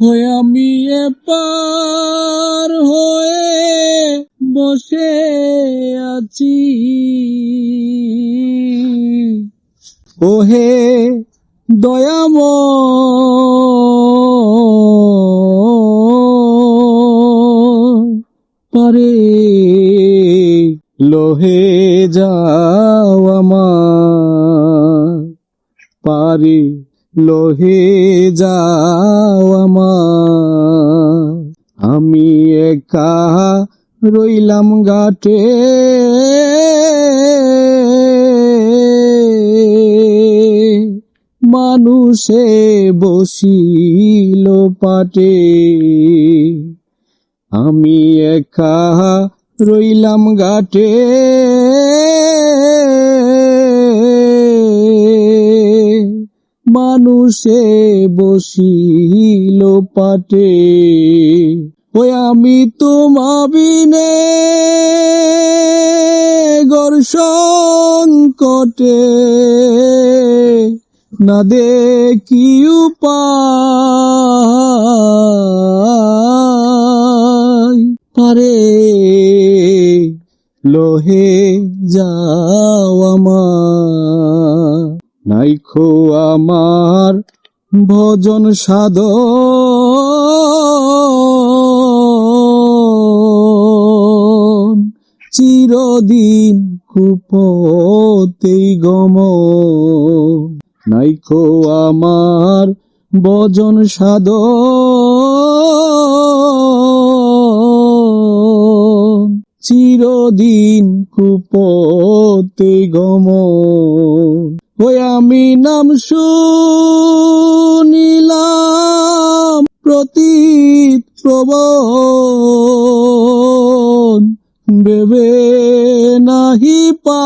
হয়ে আমি এপার হয়ে বসে আছি, ওহে দয়াময়, পারে লোহে যাও আমার, পারে লোহে যাও আমার। আমি একা রইলাম ঘাটে, মানুষে বসিল পাটে, আমি একা রইলাম ঘাটে, মানুষে বসিল পাটে। ওই আমি তোমা বিনে ঘোর সংকটে, না দেখি উপায়, পারে লোহে যাও আমার। নাইখো আমার ভজন সাধন, চিরদিন কুপতেই গমন। নাইখো আমার ভজন সাধন, চিরদিন কুপতে গমন। ওই আমি নাম শুনিলাম প্রতীত প্রবন, ভেবে নাহি পাই,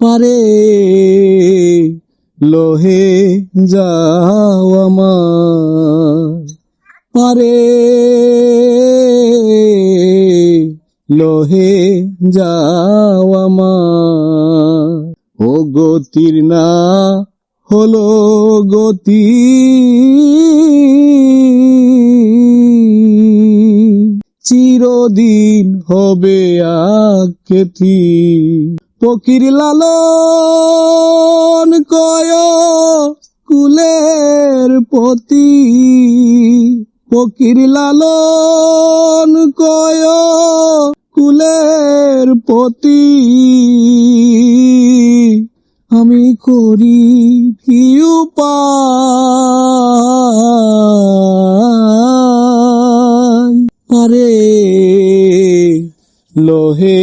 পারে লোহে যাও আমার, পারে লোহে যাও আমার। ও গতির না হলো গতি, চিরদিন হবে আখ্যাতি। ফকির লালন কয় কুলের পতি, ফকির লালন কয় কুলের পতি। আমি করি কি উপায়, পারে লোহে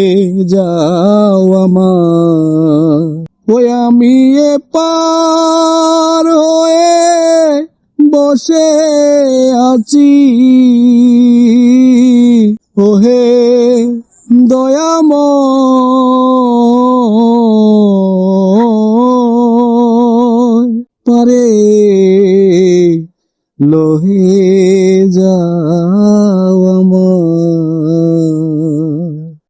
যাও আমার। ওই আমি এপার হয়ে বসে আছি, ওহে দয়াময়, পারে লোহে যাও।